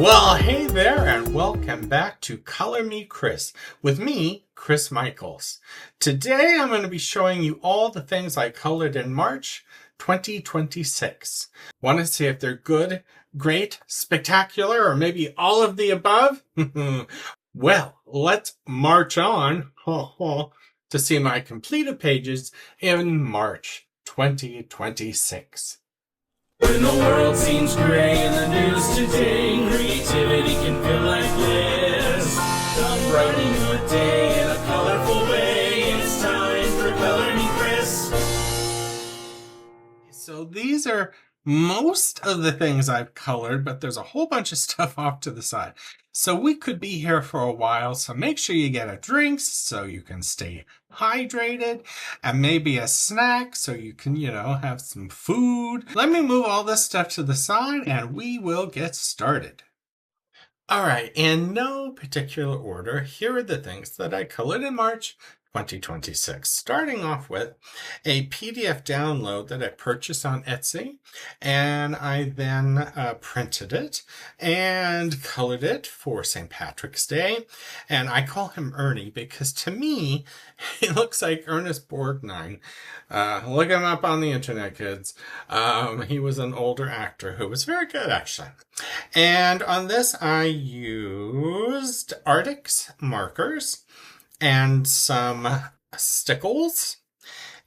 Well, hey there, and welcome back to Color Me Kris with me, Kristopher Michaels. Today I'm going to be showing you all the things I colored in March 2026. Want to see if they're good, great, spectacular, or maybe all of the above? Well, let's march on to see my completed pages in March 2026. When the world seems gray in the news today, creativity can feel like bliss. I'm brightening your day in a colorful way. It's time for Color Me Kris. So these are most of the things I've colored, but there's a whole bunch of stuff off to the side. So we could be here for a while, so make sure you get a drink so you can stay hydrated, and maybe a snack so you can, have some food. Let me move all this stuff to the side and we will get started. All right, in no particular order, here are the things that I colored in March 2026, starting off with a PDF download that I purchased on Etsy, and I then printed it and colored it for St. Patrick's Day. And I call him Ernie because to me, he looks like Ernest Borgnine. Look him up on the internet, kids. He was an older actor who was very good, actually. And on this, I used Arrtx markers and some stickles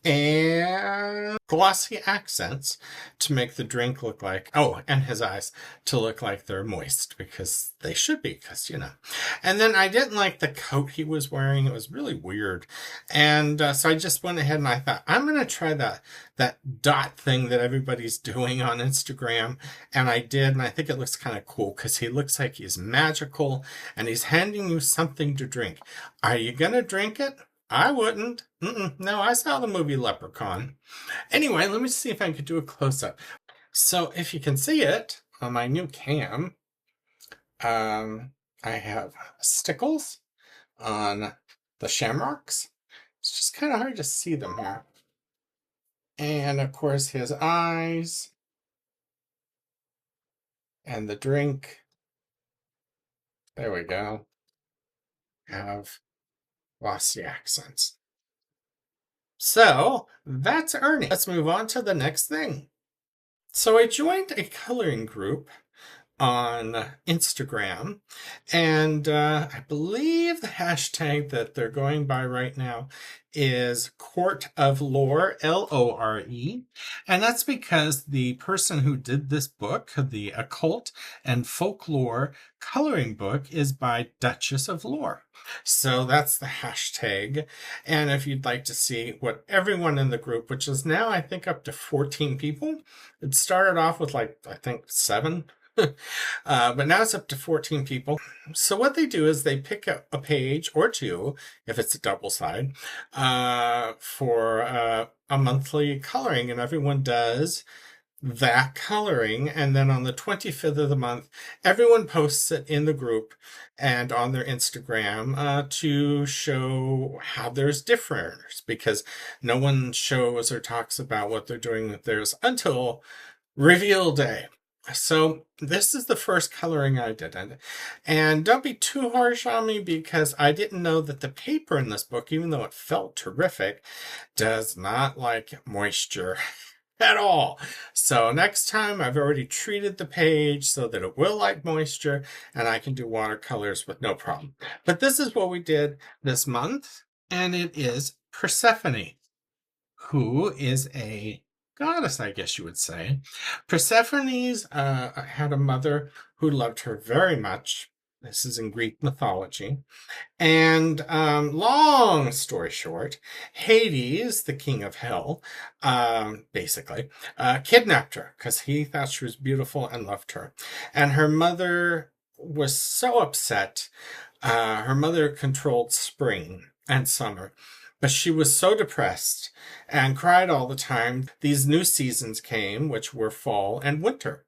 and glossy accents to make the drink look like, and his eyes to look like they're moist, because they should be, because, And then I didn't like the coat he was wearing. It was really weird. And so I just went ahead and I thought, I'm going to try that dot thing that everybody's doing on Instagram. And I did, and I think it looks kind of cool because he looks like he's magical and he's handing you something to drink. Are you going to drink it? I wouldn't. No, I saw the movie Leprechaun. Anyway, let me see if I could do a close-up. So if you can see it on my new cam, I have stickles on the shamrocks. It's just kind of hard to see them here. And of course his eyes and the drink. There we go. Have glossy accents. So that's Ernie. Let's move on to the next thing. So I joined a coloring group on Instagram, and I believe the hashtag that they're going by right now is Court of Lore, L-O-R-E, and that's because the person who did this book, the Occult and Folklore coloring book, is by Duchess of Lore. So that's the hashtag. And if you'd like to see what everyone in the group, which is now I think up to 14 people, it started off with I think 7. But now it's up to 14 people. So what they do is they pick up a page or two, if it's a double side, for a monthly coloring, and everyone does that coloring, and then on the 25th of the month, everyone posts it in the group and on their Instagram to show how there's difference, because no one shows or talks about what they're doing with theirs until reveal day. So this is the first coloring I did. And don't be too harsh on me, because I didn't know that the paper in this book, even though it felt terrific, does not like moisture at all. So next time, I've already treated the page so that it will like moisture and I can do watercolors with no problem. But this is what we did this month, and it is Persephone, who is a goddess, I guess you would say. Persephone's had a mother who loved her very much. This is in Greek mythology. And long story short, Hades, the king of hell, basically, kidnapped her because he thought she was beautiful and loved her. And her mother was so upset. Her mother controlled spring and summer. But she was so depressed and cried all the time. These new seasons came, which were fall and winter.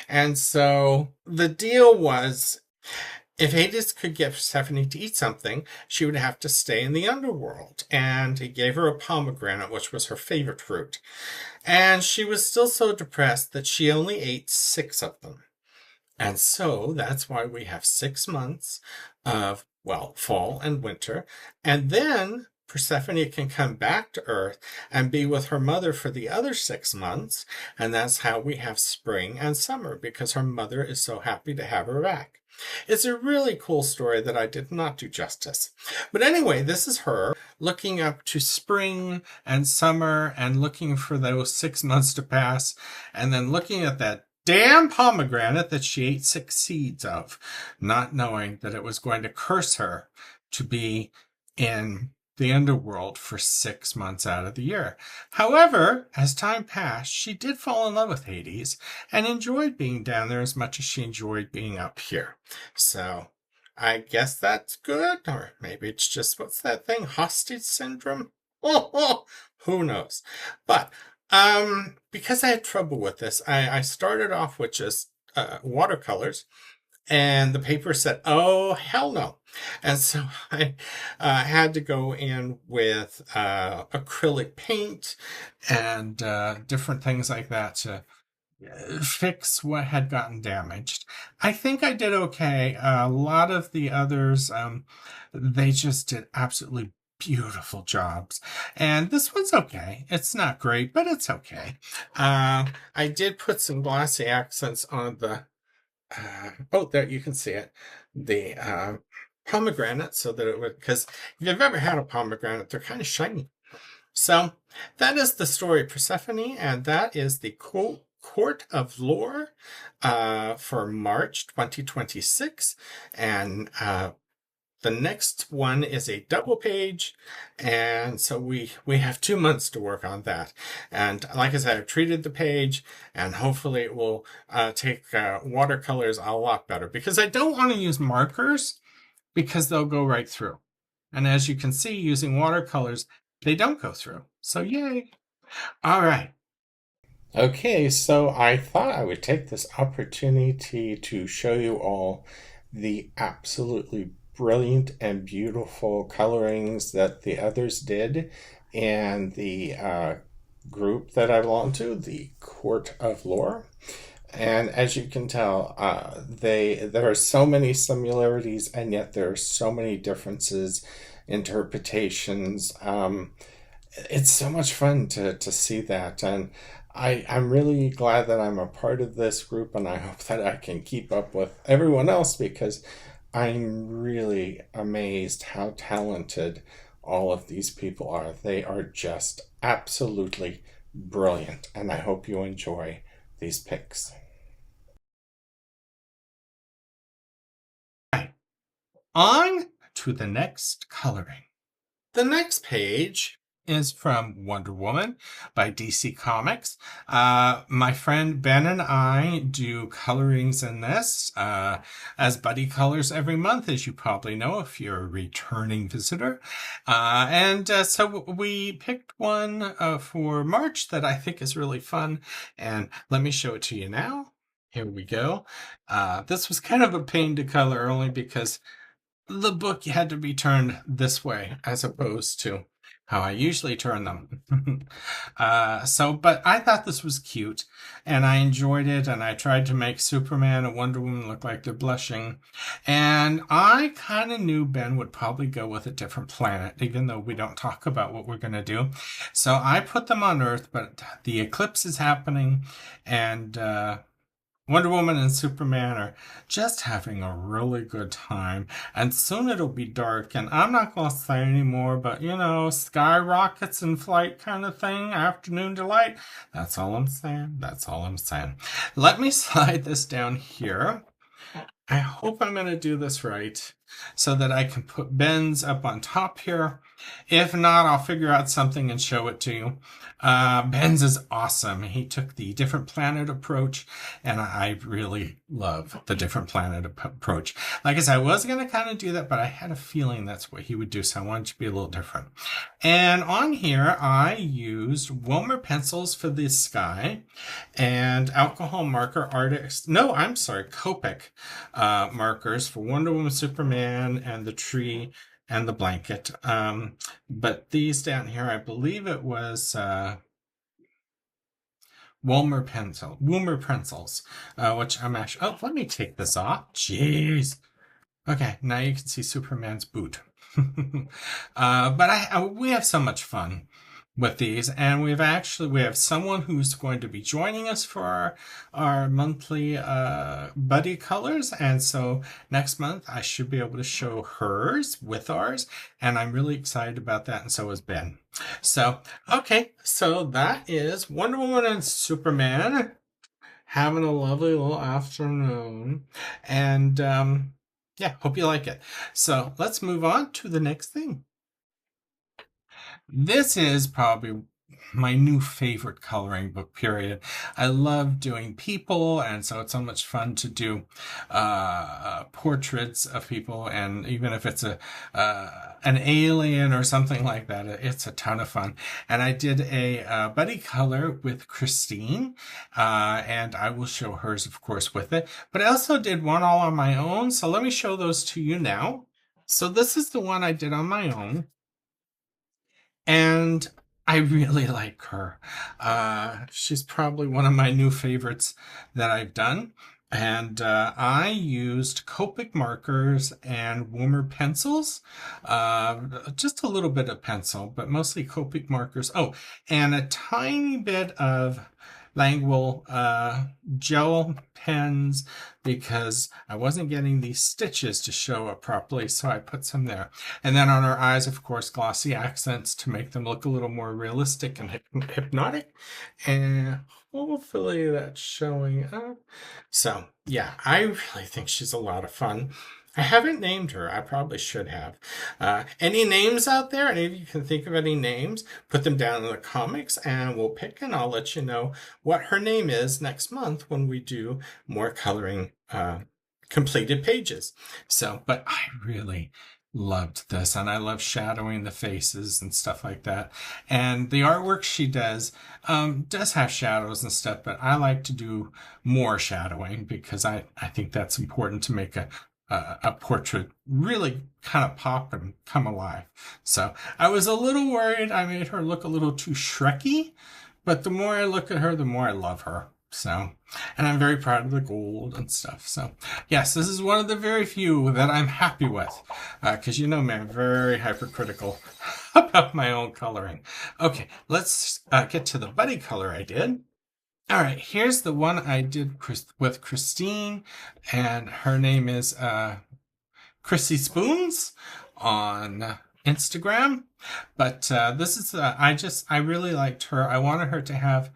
And so the deal was, if Hades could get Persephone to eat something, she would have to stay in the underworld. And he gave her a pomegranate, which was her favorite fruit. And she was still so depressed that she only ate 6 of them. And so that's why we have 6 months of, well, fall and winter. And then Persephone can come back to Earth and be with her mother for the other 6 months. And that's how we have spring and summer, because her mother is so happy to have her back. It's a really cool story that I did not do justice. But anyway, this is her looking up to spring and summer and looking for those 6 months to pass, and then looking at that damn pomegranate that she ate 6 seeds of, not knowing that it was going to curse her to be in the underworld for 6 months out of the year. However, as time passed, she did fall in love with Hades and enjoyed being down there as much as she enjoyed being up here. So I guess that's good, or maybe it's just, what's that thing, hostage syndrome? Oh, who knows? But because I had trouble with this, I started off with just watercolors, and the paper said, oh, hell no. And so I had to go in with acrylic paint and different things like that to fix what had gotten damaged. I think I did okay. A lot of the others, they just did absolutely beautiful jobs. And this one's okay. It's not great, but it's okay. I did put some glossy accents on the oh, there you can see it. The pomegranate, so that it would, because if you've ever had a pomegranate, they're kind of shiny. So that is the story of Persephone, and that is the Court of Lore for March 2026. And the next one is a double page, and so we have 2 months to work on that. And like I said, I've treated the page, and hopefully it will take watercolors a lot better, because I don't want to use markers because they'll go right through. And as you can see, using watercolors, they don't go through. So yay. All right. Okay, so I thought I would take this opportunity to show you all the absolutely brilliant and beautiful colorings that the others did in the group that I belong to, the Court of Lore. And as you can tell, there are so many similarities, and yet there are so many differences, interpretations. It's so much fun to see that, and I'm really glad that I'm a part of this group, and I hope that I can keep up with everyone else, because I'm really amazed how talented all of these people are. They are just absolutely brilliant, and I hope you enjoy these picks. Right. On to the next coloring. The next page is from Wonder Woman by DC Comics. My friend Ben and I do colorings in this as buddy colors every month, as you probably know if you're a returning visitor. So we picked one for March that I think is really fun, and let me show it to you now. Here we go. This was kind of a pain to color, only because the book had to be turned this way as opposed to how I usually turn them. But I thought this was cute, and I enjoyed it, and I tried to make Superman and Wonder Woman look like they're blushing. And I kind of knew Ben would probably go with a different planet, even though we don't talk about what we're going to do. So I put them on Earth, but the eclipse is happening, and Wonder Woman and Superman are just having a really good time, and soon it'll be dark, and I'm not going to say anymore, but you know, skyrockets in flight kind of thing, afternoon delight. That's all I'm saying. That's all I'm saying. Let me slide this down here. I hope I'm going to do this right so that I can put Ben's up on top here. If not, I'll figure out something and show it to you. Ben's is awesome. He took the different planet approach, and I really love the different planet approach. Like I said, I was going to kind of do that, but I had a feeling that's what he would do, so I wanted to be a little different. And on here, I used Woomer pencils for the sky and alcohol marker Arrtx. No, I'm sorry, Copic markers for Wonder Woman, Superman, and the tree and the blanket. But these down here, I believe it was Woomer pencils, which I'm actually, oh, let me take this off. Jeez. Okay, now you can see Superman's boot. But we have so much fun with these, and we have someone who's going to be joining us for our monthly buddy colors, and so next month I should be able to show hers with ours, and I'm really excited about that, and so is Ben. So okay, so that is Wonder Woman and Superman having a lovely little afternoon, and yeah, hope you like it. So let's move on to the next thing. This is probably my new favorite coloring book, period. I love doing people, and so it's so much fun to do portraits of people, and even if it's an alien or something like that, it's a ton of fun. And I did a buddy color with Christine, and I will show hers, of course, with it. But I also did one all on my own, so let me show those to you now. So this is the one I did on my own. And I really like her. She's probably one of my new favorites that I've done. And I used Copic markers and Woomer pencils. Just a little bit of pencil, but mostly Copic markers. Oh, and a tiny bit of Languel gel pens, because I wasn't getting these stitches to show up properly, so I put some there. And then on her eyes, of course, glossy accents to make them look a little more realistic and hypnotic. And hopefully that's showing up. So yeah, I really think she's a lot of fun. I haven't named her. I probably should have. Any names out there? Any of you can think of any names? Put them down in the comics and we'll pick, and I'll let you know what her name is next month when we do more coloring completed pages. So, but I really loved this, and I love shadowing the faces and stuff like that. And the artwork she does have shadows and stuff, but I like to do more shadowing because I think that's important to make a portrait really kind of pop and come alive. So I was a little worried I made her look a little too Shrekky, but the more I look at her, the more I love her. So, and I'm very proud of the gold and stuff. So yes, this is one of the very few that I'm happy with, because you know me, I'm very hypercritical about my own coloring. Okay, let's get to the buddy color I did. All right, here's the one I did with Christine, and her name is Chrissy Spoons on Instagram. But this is I really liked her. I wanted her to have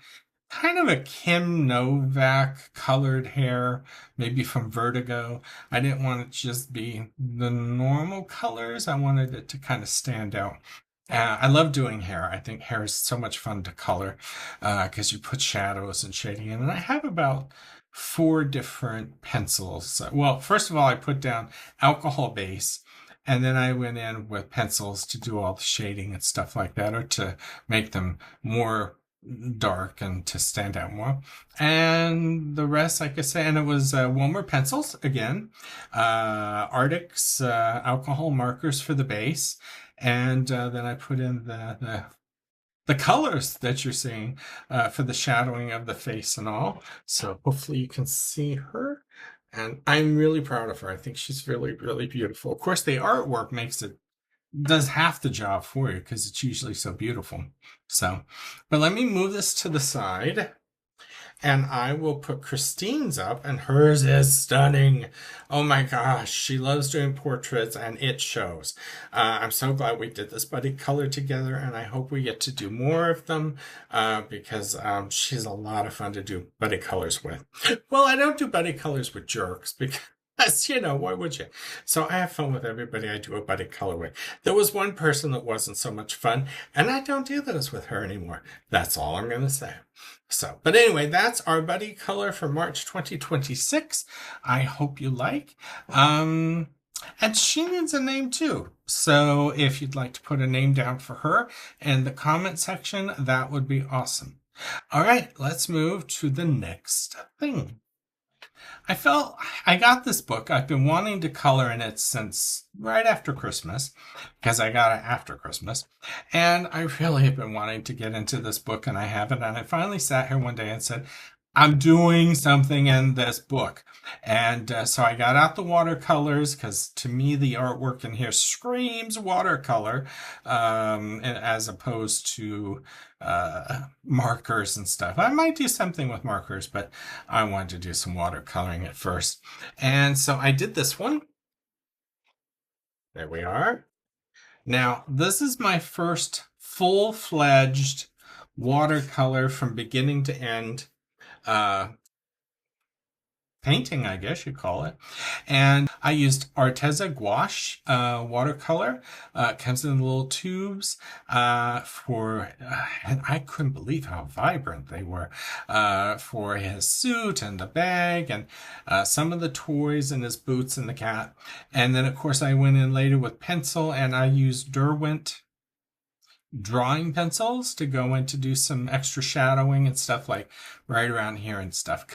kind of a Kim Novak colored hair, maybe from Vertigo. I didn't want it to just be the normal colors. I wanted it to kind of stand out. I love doing hair. I think hair is so much fun to color because you put shadows and shading in. And I have about 4 different pencils. Well, first of all, I put down alcohol base, and then I went in with pencils to do all the shading and stuff like that, or to make them more dark and to stand out more. And the rest, like I say, and it was Woomer pencils again, Arrtx alcohol markers for the base. And then I put in the colors that you're seeing for the shadowing of the face and all. So hopefully you can see her. And I'm really proud of her. I think she's really, really beautiful. Of course, the artwork does half the job for you because it's usually so beautiful. So, but let me move this to the side. And I will put Christine's up, and hers is stunning. Oh my gosh, she loves doing portraits, and it shows. I'm so glad we did this buddy color together, and I hope we get to do more of them because she's a lot of fun to do buddy colors with. Well, I don't do buddy colors with jerks because, you know, why would you? So I have fun with everybody I do a buddy color with. There was one person that wasn't so much fun, and I don't do those with her anymore. That's all I'm going to say. So, but anyway, that's our buddy color for March 2026. I hope you like. And she needs a name too. So if you'd like to put a name down for her in the comment section, that would be awesome. All right, let's move to the next thing. I got this book. I've been wanting to color in it since right after Christmas, because I got it after Christmas. And I really have been wanting to get into this book, and I haven't. And I finally sat here one day and said, I'm doing something in this book. And so I got out the watercolors, because to me, the artwork in here screams watercolor, as opposed to markers and stuff. I might do something with markers, but I wanted to do some watercoloring at first. And so I did this one. There we are. Now, this is my first full-fledged watercolor from beginning to end painting, I guess you'd call it. And I used Arrtx gouache watercolor. It comes in little tubes and I couldn't believe how vibrant they were for his suit and the bag and some of the toys and his boots and the cat. And then, of course, I went in later with pencil, and I used Derwent drawing pencils to go in to do some extra shadowing and stuff, like right around here and stuff.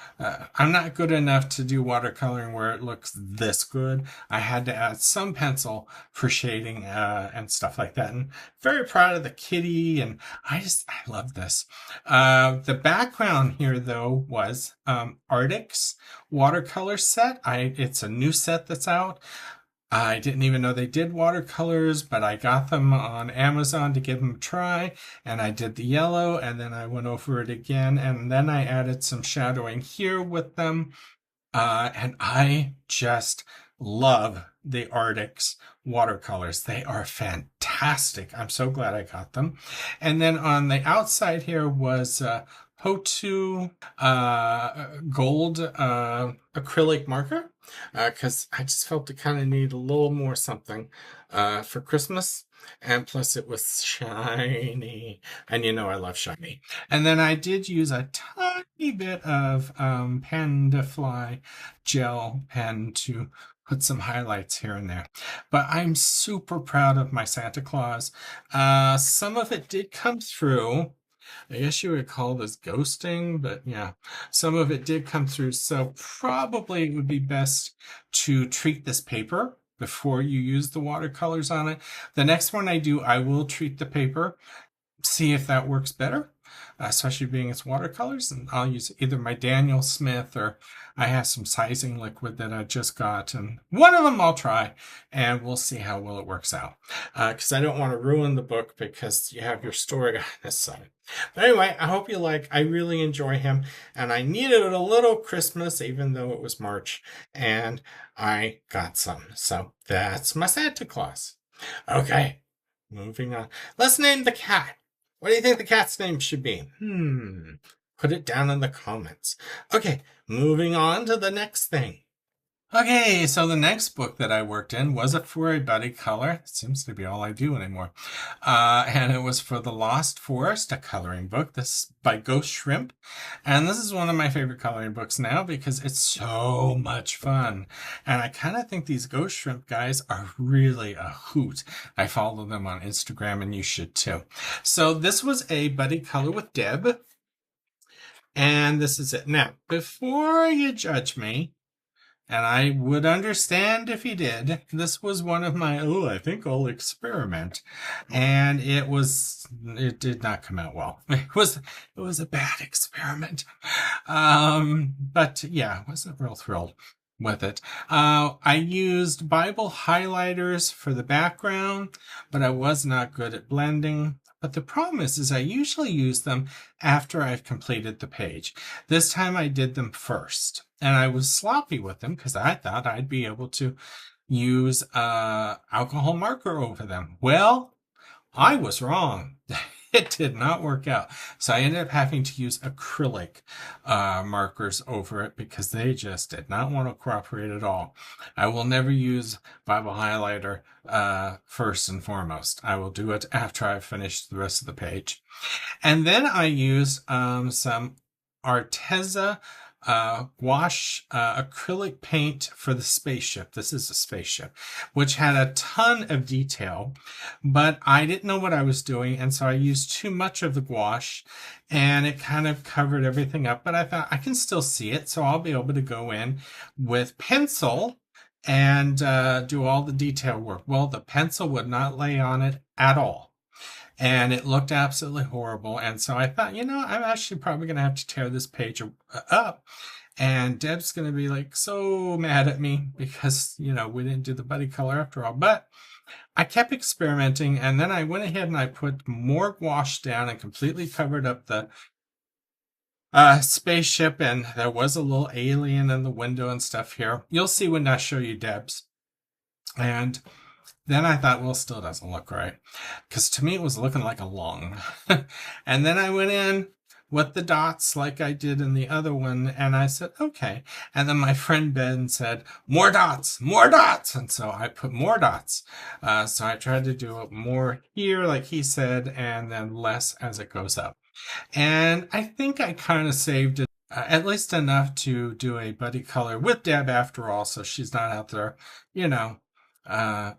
I'm not good enough to do watercoloring where it looks this good. I had to add some pencil for shading and stuff like that. And very proud of the kitty, and I love this. The background here though was Arrtx watercolor set. It's a new set that's out. I didn't even know they did watercolors, but I got them on Amazon to give them a try, and I did the yellow, and then I went over it again, and then I added some shadowing here with them, and I just love the Arrtx watercolors. They are fantastic. I'm so glad I got them. And then on the outside here was Hotu gold acrylic marker, because I just felt it kind of needed a little more something for Christmas. And plus it was shiny, and you know I love shiny. And then I did use a tiny bit of Panda Fly gel pen to put some highlights here and there. But I'm super proud of my Santa Claus. Some of it did come through. I guess you would call this ghosting, but yeah, some of it did come through. So probably it would be best to treat this paper before you use the watercolors on it. The next one I do, I will treat the paper, see if that works better, especially being it's watercolors. And I'll use either my Daniel Smith, or I have some sizing liquid that I just got, and one of them I'll try, and we'll see how well it works out. Because I don't want to ruin the book because you have your story on this side. But anyway, I hope you like. I really enjoy him, and I needed a little Christmas, even though it was March, and I got some. So that's my Santa Claus. Okay, moving on. Let's name the cat. What do you think the cat's name should be? Put it down in the comments. Okay, moving on to the next thing. Okay, so the next book that I worked in was for a buddy color. It seems to be all I do anymore. And it was for The Lost Forest, a coloring book. This is by Ghost Shrimp. And this is one of my favorite coloring books now because it's so much fun. And I kind of think these Ghost Shrimp guys are really a hoot. I follow them on Instagram, and you should too. So this was a buddy color with Deb. And this is it. Now, before you judge me, and I would understand if you did, this was one of my, I think I'll experiment. And it did not come out well. It was a bad experiment. But yeah, I wasn't real thrilled with it. I used Bible highlighters for the background, but I was not good at blending. But the problem is I usually use them after I've completed the page. This time I did them first, and I was sloppy with them because I thought I'd be able to use alcohol marker over them. Well, I was wrong. It did not work out. So I ended up having to use acrylic markers over it because they just did not want to cooperate at all. I will never use Bible highlighter first and foremost. I will do it after I've finished the rest of the page. And then I used some Arrtx gouache acrylic paint for the spaceship. This is a spaceship, which had a ton of detail, but I didn't know what I was doing, and so I used too much of the gouache, and it kind of covered everything up. But I thought I can still see it, so I'll be able to go in with pencil and do all the detail work. Well, the pencil would not lay on it at all. And it looked absolutely horrible. And so I thought, I'm actually probably going to have to tear this page up. And Deb's going to be like so mad at me because, we didn't do the buddy color after all. But I kept experimenting. And then I went ahead and I put more gouache down and completely covered up the spaceship. And there was a little alien in the window and stuff here. You'll see when I show you Deb's. And then I thought, well, still doesn't look right. Because to me, it was looking like a lung. And then I went in with the dots like I did in the other one. And I said, okay. And then my friend Ben said, more dots, more dots. And so I put more dots. So I tried to do more here, like he said, and then less as it goes up. And I think I kind of saved it. At least enough to do a buddy color with Deb after all. So she's not out there,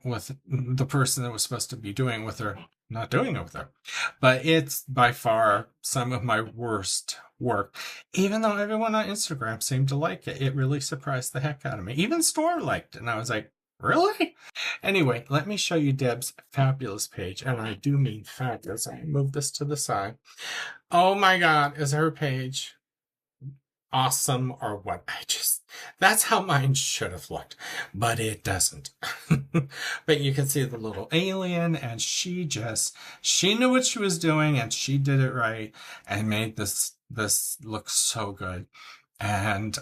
with the person that was supposed to be doing with her, not doing it with her. But it's by far some of my worst work, even though everyone on Instagram seemed to like it. It really surprised the heck out of me. Even Storm liked it, and I was like, really? Anyway, let me show you Deb's fabulous page, and I do mean fabulous. I move this to the side. Oh my God, is her page awesome or what? That's how mine should have looked, but it doesn't. But you can see the little alien, and she knew what she was doing, and she did it right and made this look so good. And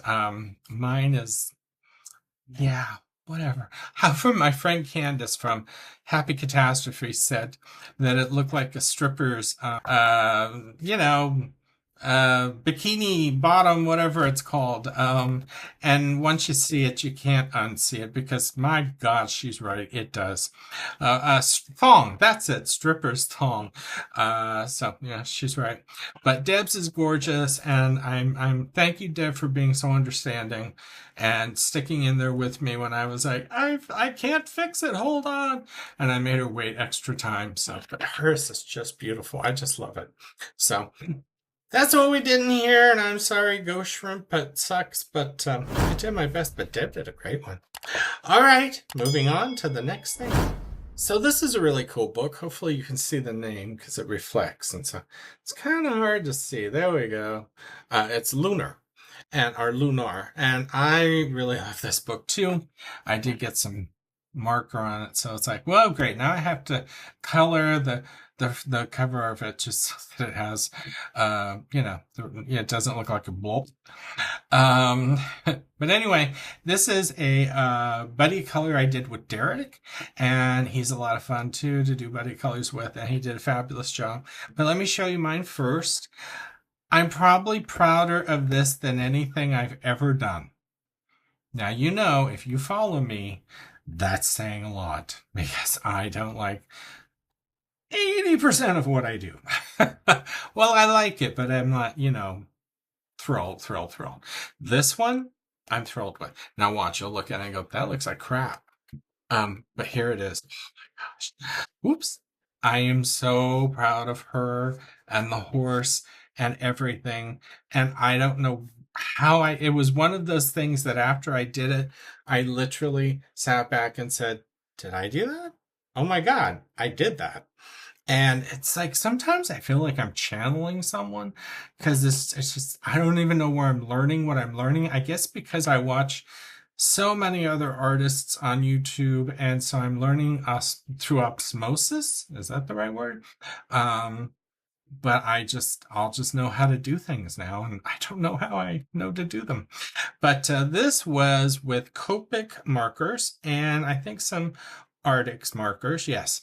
mine is, yeah, whatever. However, my friend Candace from Happy Catastrophe said that it looked like a stripper's bikini bottom, whatever it's called. And once you see it, you can't unsee it because my God, she's right. It does. Thong. That's it. Stripper's thong. So yeah, she's right. But Deb's is gorgeous. And I'm thank you, Deb, for being so understanding and sticking in there with me when I was like, I can't fix it. Hold on. And I made her wait extra time. So, but hers is just beautiful. I just love it. So, that's what we did in here, and I'm sorry, Ghost Shrimp, it sucks, but I did my best, but Deb did a great one. All right, moving on to the next thing. So this is a really cool book. Hopefully you can see the name because it reflects, and so it's kind of hard to see. There we go. It's Lunar, Lunar, and I really love this book too. I did get some marker on it, so it's like, well, great. Now I have to color the cover of it just so that it has, it doesn't look like a blob. But anyway, this is a buddy color I did with Derrik, and he's a lot of fun too to do buddy colors with, and he did a fabulous job. But let me show you mine first. I'm probably prouder of this than anything I've ever done. Now, if you follow me, that's saying a lot because I don't like 80% of what I do. Well, I like it, but I'm not, thrilled. This one, I'm thrilled with. Now watch, you'll look at it and go, that looks like crap. But here it is. Oh my gosh. Whoops. I am so proud of her and the horse and everything. And I don't know how it was one of those things that after I did it, I literally sat back and said, did I do that? Oh my God, I did that. And it's like, sometimes I feel like I'm channeling someone because it's just, I don't even know where I'm learning what I'm learning. I guess because I watch so many other artists on YouTube. And so I'm learning through osmosis. Is that the right word? But I'll just know how to do things now. And I don't know how I know to do them. But this was with Copic markers and I think some Arrtx markers. Yes.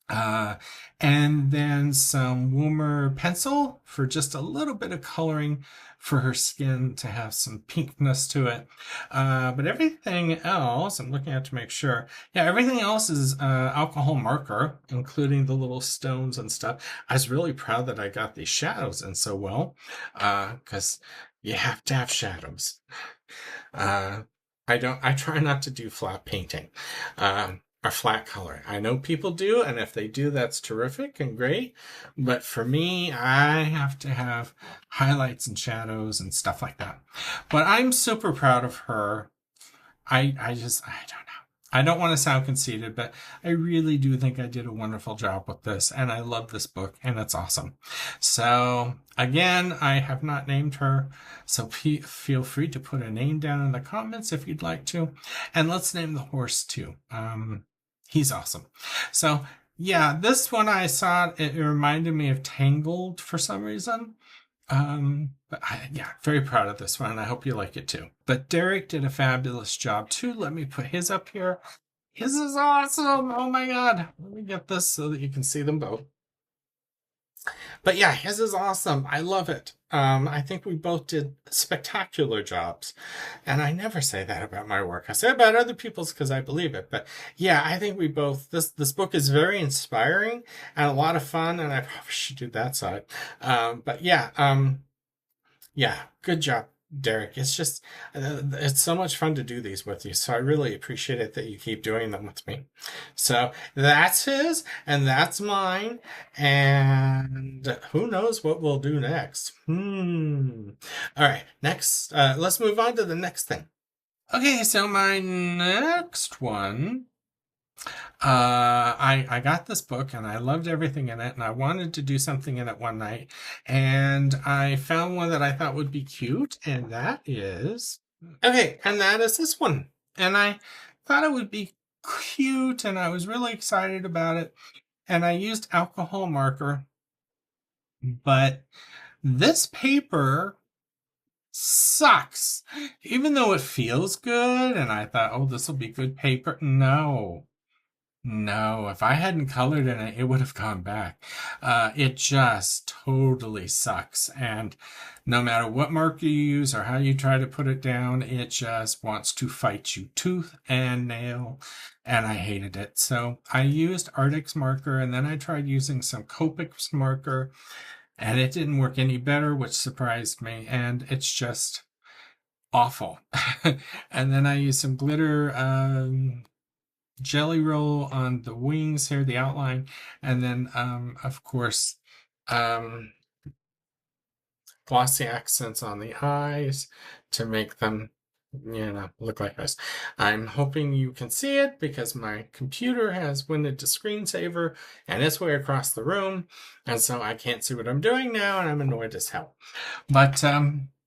And then some Woomer pencil for just a little bit of coloring for her skin to have some pinkness to it. But everything else, I'm looking at to make sure. Yeah, everything else is alcohol marker, including the little stones and stuff. I was really proud that I got these shadows in so well, because you have to have shadows. I try not to do flat painting, or flat color. I know people do, and if they do, that's terrific and great. But for me, I have to have highlights and shadows and stuff like that. But I'm super proud of her. I don't know. I don't want to sound conceited, but I really do think I did a wonderful job with this, and I love this book, and it's awesome. So, again, I have not named her, so feel free to put a name down in the comments if you'd like to, and let's name the horse too. He's awesome. So, yeah, this one I saw, it reminded me of Tangled for some reason. Yeah, very proud of this one, and I hope you like it too. But Derrik did a fabulous job too. Let me put his up here. His is awesome. Oh my god. Let me get this so that you can see them both. But yeah, his is awesome. I love it. I think we both did spectacular jobs. And I never say that about my work. I say about other people's because I believe it. But yeah, I think we both, this book is very inspiring and a lot of fun, and I probably should do that side. But yeah, good job, Derrik. It's just, it's so much fun to do these with you. So I really appreciate it that you keep doing them with me. So that's his, and that's mine. And who knows what we'll do next? All right, next, let's move on to the next thing. Okay, so my next one, I got this book and I loved everything in it, and I wanted to do something in it one night, and I found one that I thought would be cute, and that is this one. And I thought it would be cute, and I was really excited about it, and I used alcohol marker, but this paper sucks, even though it feels good, and I thought, oh, this will be good paper. No, if I hadn't colored in it, it would have gone back. It just totally sucks. And no matter what marker you use or how you try to put it down, it just wants to fight you tooth and nail. And I hated it. So I used Arrtx marker, and then I tried using some Copic marker, and it didn't work any better, which surprised me. And it's just awful. And then I used some glitter, jelly roll on the wings here, the outline, and then of course glossy accents on the eyes to make them, look like this. I'm hoping you can see it because my computer has went into screensaver and it's way across the room, and so I can't see what I'm doing now, and I'm annoyed as hell. But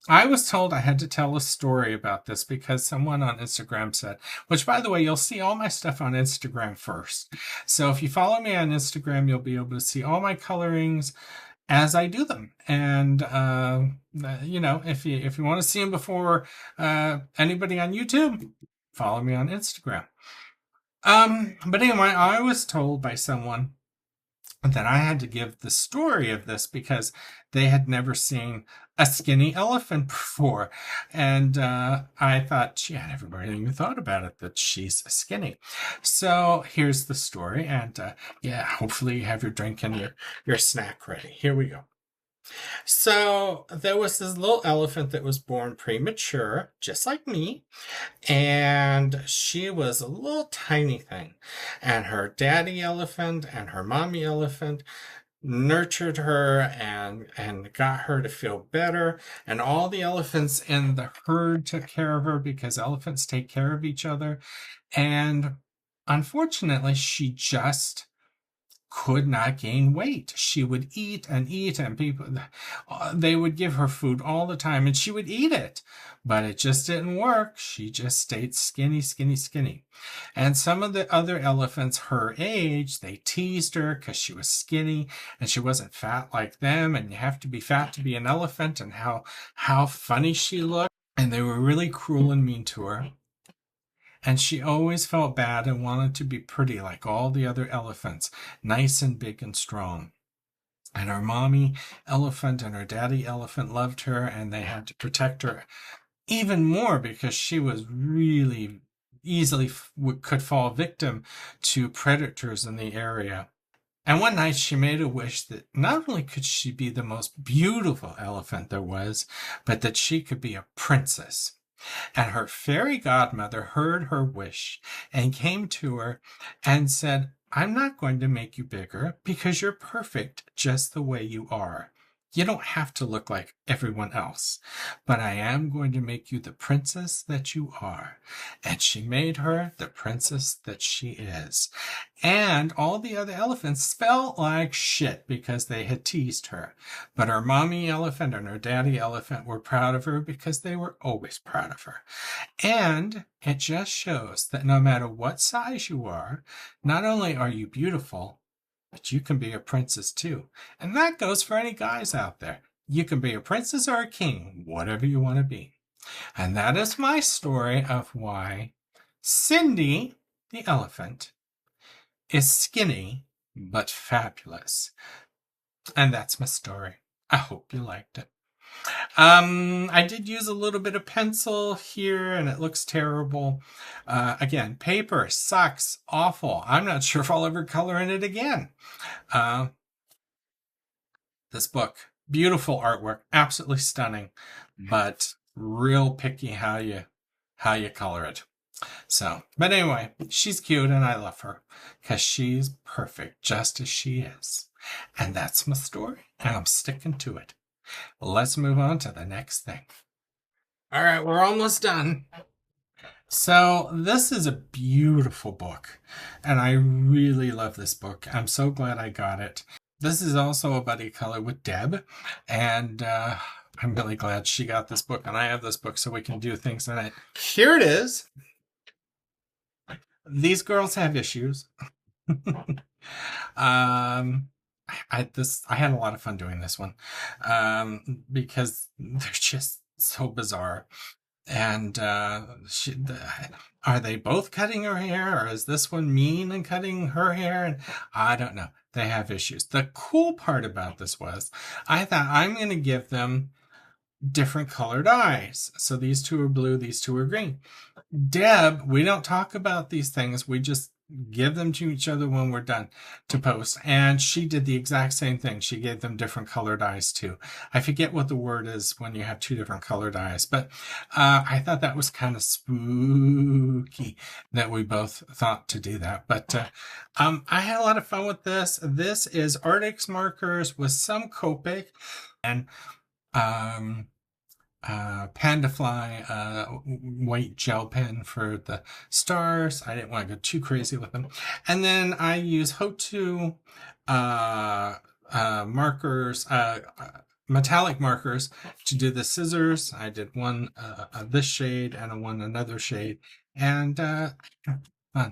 I was told I had to tell a story about this because someone on Instagram said, which, by the way, you'll see all my stuff on Instagram first. So if you follow me on Instagram, you'll be able to see all my colorings as I do them. And, if you want to see them before anybody on YouTube, follow me on Instagram. But anyway, I was told by someone that I had to give the story of this because they had never seen a skinny elephant before. And I thought, gee, I never even thought about it, that she's skinny. So here's the story. And hopefully you have your drink and your snack ready. Here we go. So there was this little elephant that was born premature, just like me, and she was a little tiny thing, and her daddy elephant and her mommy elephant nurtured her and got her to feel better, and all the elephants in the herd took care of her because elephants take care of each other. And unfortunately, she just could not gain weight. She would eat and eat, and they would give her food all the time, and she would eat it, but it just didn't work. She just stayed skinny, skinny, skinny. And some of the other elephants her age, they teased her because she was skinny and she wasn't fat like them, and you have to be fat to be an elephant, and how funny she looked. And they were really cruel and mean to her. And she always felt bad and wanted to be pretty like all the other elephants, nice and big and strong. And her mommy elephant and her daddy elephant loved her, and they had to protect her even more because she was really easily could fall victim to predators in the area. And one night she made a wish that not only could she be the most beautiful elephant there was, but that she could be a princess. And her fairy godmother heard her wish and came to her and said, I'm not going to make you bigger because you're perfect just the way you are. You don't have to look like everyone else, but I am going to make you the princess that you are. And she made her the princess that she is. And all the other elephants felt like shit because they had teased her. But her mommy elephant and her daddy elephant were proud of her because they were always proud of her. And it just shows that no matter what size you are, not only are you beautiful, but you can be a princess too. And that goes for any guys out there. You can be a princess or a king, whatever you want to be. And that is my story of why Cindy, the elephant, is skinny but fabulous. And that's my story. I hope you liked it. I did use a little bit of pencil here and it looks terrible. Again, paper sucks, awful. I'm not sure if I'll ever color in it again. This book, beautiful artwork, absolutely stunning, but real picky how you color it. So, but anyway, she's cute and I love her because she's perfect just as she is. And that's my story and I'm sticking to it. Let's move on to the next thing. All right, we're almost done. So this is a beautiful book, and I really love this book. I'm so glad I got it. This is also a buddy color with Deb, and I'm really glad she got this book, and I have this book so we can do things in it. Here it is. These girls have issues. I had a lot of fun doing this one because they're just so bizarre. And are they both cutting her hair, or is this one mean and cutting her hair? And I don't know. They have issues. The cool part about this was I thought I'm going to give them different colored eyes. So these two are blue, these two are green. Deb, we don't talk about these things. We just give them to each other when we're done to post. And she did the exact same thing. She gave them different colored eyes too. I forget what the word is when you have two different colored eyes, but I thought that was kind of spooky that we both thought to do that. But I had a lot of fun with this. This is Arrtx markers with some Copic and Pandafly white gel pen for the stars. I didn't want to go too crazy with them. And then I use Hotu markers, metallic markers to do the scissors. I did one this shade and one another shade. And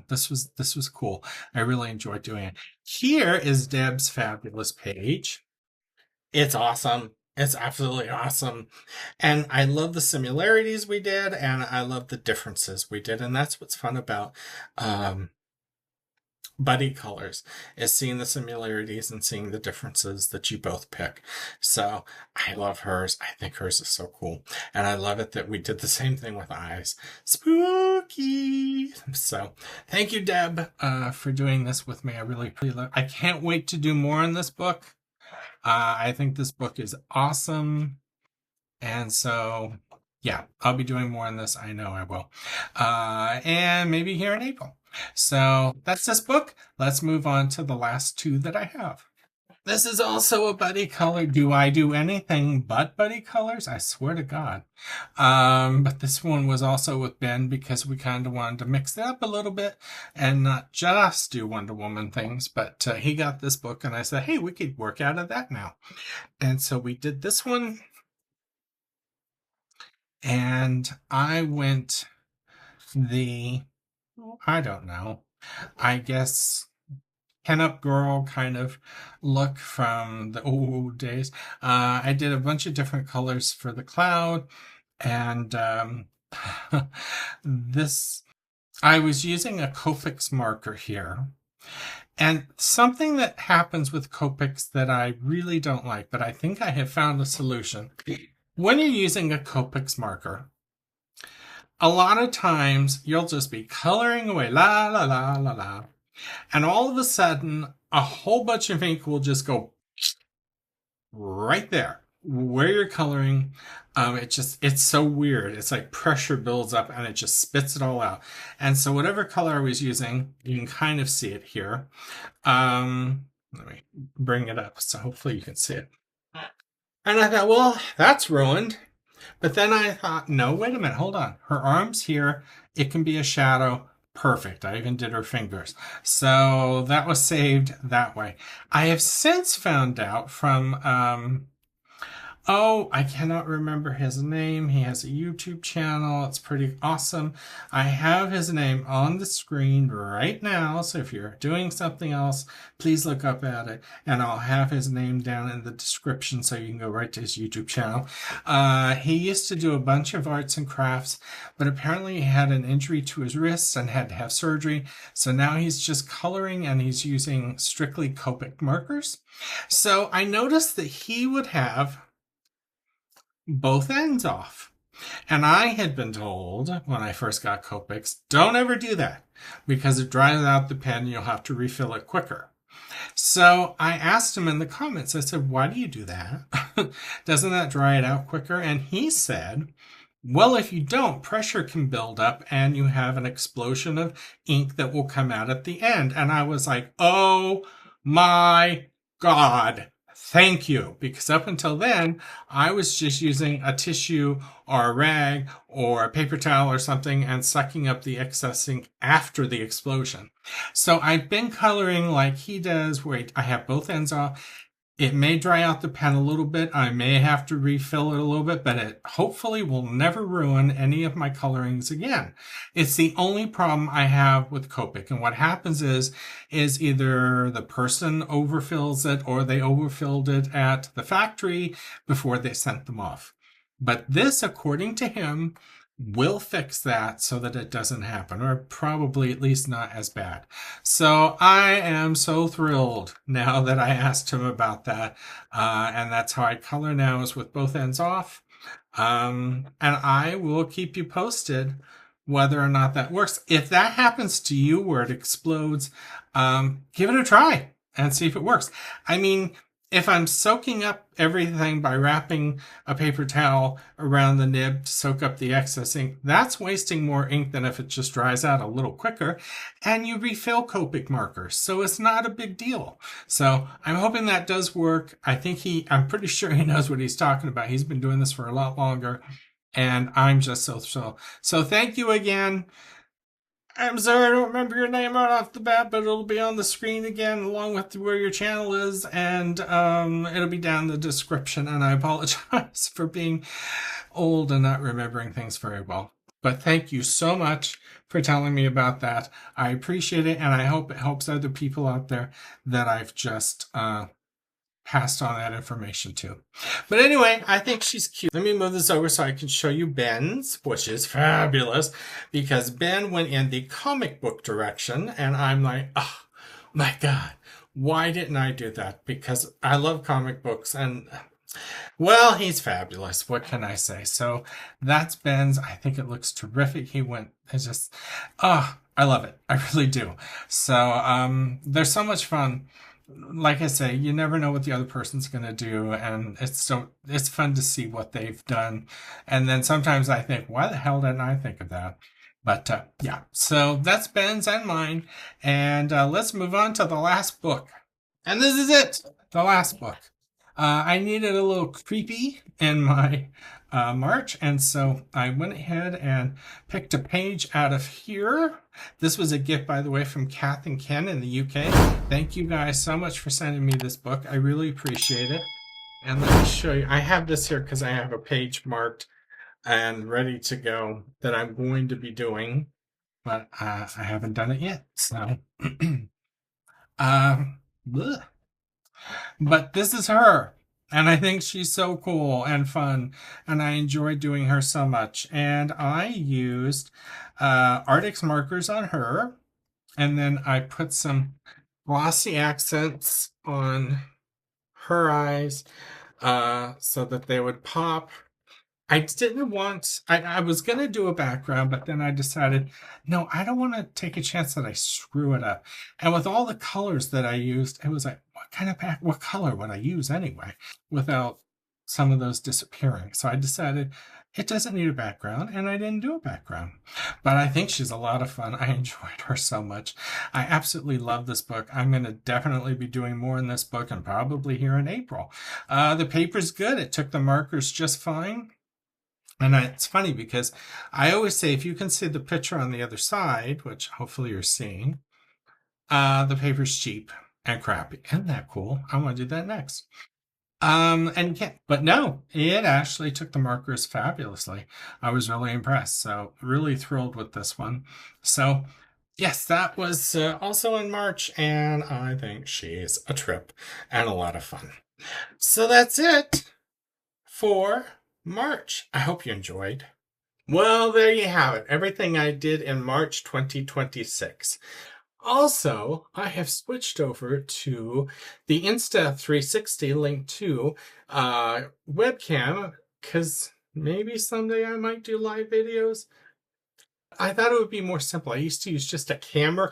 this was cool. I really enjoyed doing it. Here is Deb's fabulous page. It's awesome. It's absolutely awesome. And I love the similarities we did, and I love the differences we did. And that's what's fun about buddy colors, is seeing the similarities and seeing the differences that you both pick. So I love hers. I think hers is so cool. And I love it that we did the same thing with eyes. Spooky. So thank you, Deb, for doing this with me. I really love it. I can't wait to do more in this book. I think this book is awesome. And so, yeah, I'll be doing more on this. I know I will. And maybe here in April. So that's this book. Let's move on to the last two that I have. This is also a buddy color. Do I do anything but buddy colors? I swear to God. But this one was also with Ben because we kind of wanted to mix it up a little bit and not just do Wonder Woman things. But he got this book and I said, hey, we could work out of that now. And so we did this one. And I went I don't know, I guess pin-up girl kind of look from the old days. I did a bunch of different colors for the cloud, and I was using a Copic marker here. And something that happens with Copics that I really don't like, but I think I have found a solution. When you're using a Copic marker, a lot of times you'll just be coloring away, la, la, la, la, la. And all of a sudden, a whole bunch of ink will just go right there where you're coloring. It's so weird. It's like pressure builds up and it just spits it all out. And so whatever color I was using, you can kind of see it here. Let me bring it up so hopefully you can see it. And I thought, well, that's ruined. But then I thought, no, wait a minute, hold on. Her arm's here. It can be a shadow. Perfect. I even did her fingers. So that was saved that way. I have since found out from, I cannot remember his name. He has a YouTube channel. It's pretty awesome. I have his name on the screen right now. So if you're doing something else, please look up at it. And I'll have his name down in the description so you can go right to his YouTube channel. He used to do a bunch of arts and crafts, but apparently he had an injury to his wrists and had to have surgery. So now he's just coloring and he's using strictly Copic markers. So I noticed that he would have both ends off. And I had been told when I first got Copics, don't ever do that because it dries out the pen and you'll have to refill it quicker. So I asked him in the comments, I said, why do you do that? Doesn't that dry it out quicker? And he said, well, if you don't, pressure can build up and you have an explosion of ink that will come out at the end. And I was like, oh my God. Thank you, because up until then, I was just using a tissue or a rag or a paper towel or something and sucking up the excess ink after the explosion. So I've been coloring like he does. Wait, I have both ends off. It may dry out the pen a little bit. I may have to refill it a little bit, but it hopefully will never ruin any of my colorings again. It's the only problem I have with Copic. And what happens is either the person overfills it or they overfilled it at the factory before they sent them off. But this, according to him, will fix that so that it doesn't happen, or probably at least not as bad. So I am so thrilled now that I asked him about that. And that's how I color now, is with both ends off. And I will keep you posted whether or not that works. If that happens to you where it explodes, give it a try and see if it works. I mean, if I'm soaking up everything by wrapping a paper towel around the nib to soak up the excess ink, that's wasting more ink than if it just dries out a little quicker and you refill Copic markers. So it's not a big deal. So I'm hoping that does work. I'm pretty sure he knows what he's talking about. He's been doing this for a lot longer and I'm just so thrilled. So thank you again. I'm sorry I don't remember your name right off the bat, but it'll be on the screen again along with where your channel is, and it'll be down in the description, and I apologize for being old and not remembering things very well. But thank you so much for telling me about that. I appreciate it, and I hope it helps other people out there that I've just passed on that information to. But anyway, I think she's cute. Let me move this over so I can show you Ben's, which is fabulous, because Ben went in the comic book direction, and I'm like, oh my God, why didn't I do that? Because I love comic books, and well, he's fabulous. What can I say? So that's Ben's. I think it looks terrific. It's just, I love it. I really do. So there's so much fun. Like I say, you never know what the other person's going to do, and it's fun to see what they've done. And then sometimes I think, why the hell didn't I think of that? But yeah, so that's Ben's and mine. And let's move on to the last book. And this is it, the last book. I needed a little creepy in my March, and so I went ahead and picked a page out of here. This was a gift, by the way, from Kath and Ken in the UK. Thank you guys so much for sending me this book. I really appreciate it. And let me show you. I have this here because I have a page marked and ready to go that I'm going to be doing, but I haven't done it yet. So, but this is her. And I think she's so cool and fun, and I enjoy doing her so much. And I used Arrtx markers on her, and then I put some glossy accents on her eyes so that they would pop. I didn't want, I was going to do a background, but then I decided, no, I don't want to take a chance that I screw it up. And with all the colors that I used, it was like, what color would I use anyway without some of those disappearing? So I decided it doesn't need a background, and I didn't do a background. But I think she's a lot of fun. I enjoyed her so much. I absolutely love this book. I'm going to definitely be doing more in this book, and probably here in April. The paper's good. It took the markers just fine. And it's funny because I always say, if you can see the picture on the other side, which hopefully you're seeing, the paper's cheap and crappy. Isn't that cool? I want to do that next. And you can't, but no, it actually took the markers fabulously. I was really impressed. So really thrilled with this one. So yes, that was also in March, and I think she's a trip and a lot of fun. So that's it for March. I hope you enjoyed. Well, there you have it. Everything I did in March 2026. Also, I have switched over to the Insta360 link to webcam, because maybe someday I might do live videos. I thought it would be more simple. I used to use just a camera,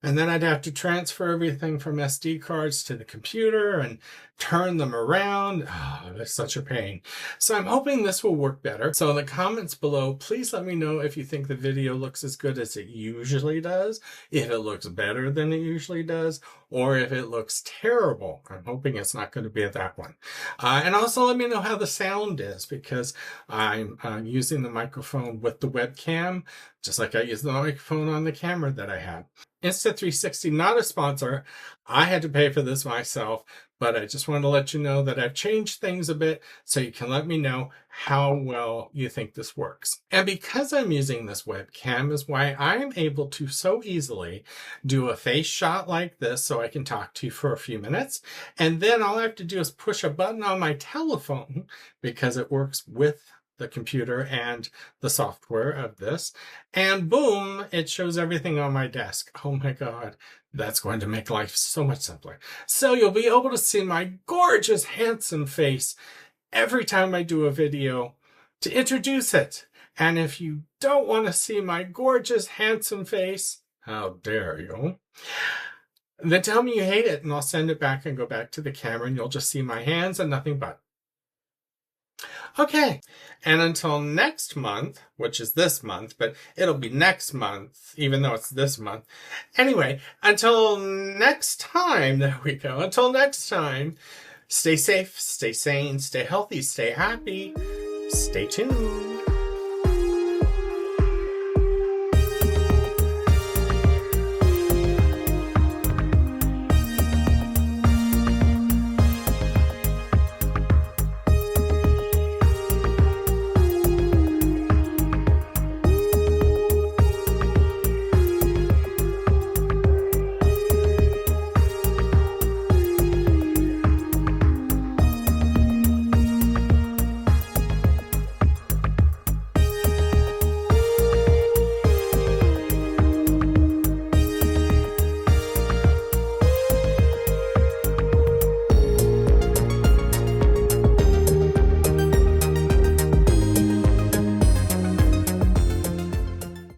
and then I'd have to transfer everything from SD cards to the computer and turn them around. Oh, that's such a pain. So I'm hoping this will work better. So in the comments below, please let me know if you think the video looks as good as it usually does, if it looks better than it usually does, or if it looks terrible. I'm hoping it's not going to be that one. And also let me know how the sound is, because I'm using the microphone with the webcam, just like I use the microphone on the camera that I have. Insta360, not a sponsor. I had to pay for this myself, but I just wanted to let you know that I've changed things a bit so you can let me know how well you think this works. And because I'm using this webcam is why I'm able to so easily do a face shot like this so I can talk to you for a few minutes. And then all I have to do is push a button on my telephone, because it works with the computer and the software of this, and boom, it shows everything on my desk. Oh my God, that's going to make life so much simpler. So you'll be able to see my gorgeous, handsome face every time I do a video to introduce it. And if you don't want to see my gorgeous, handsome face, how dare you, then tell me you hate it, and I'll send it back and go back to the camera, and you'll just see my hands and nothing but. Okay, and until next month, which is this month, but it'll be next month, even though it's this month. Anyway, until next time, there we go. Until next time, stay safe, stay sane, stay healthy, stay happy, stay tuned.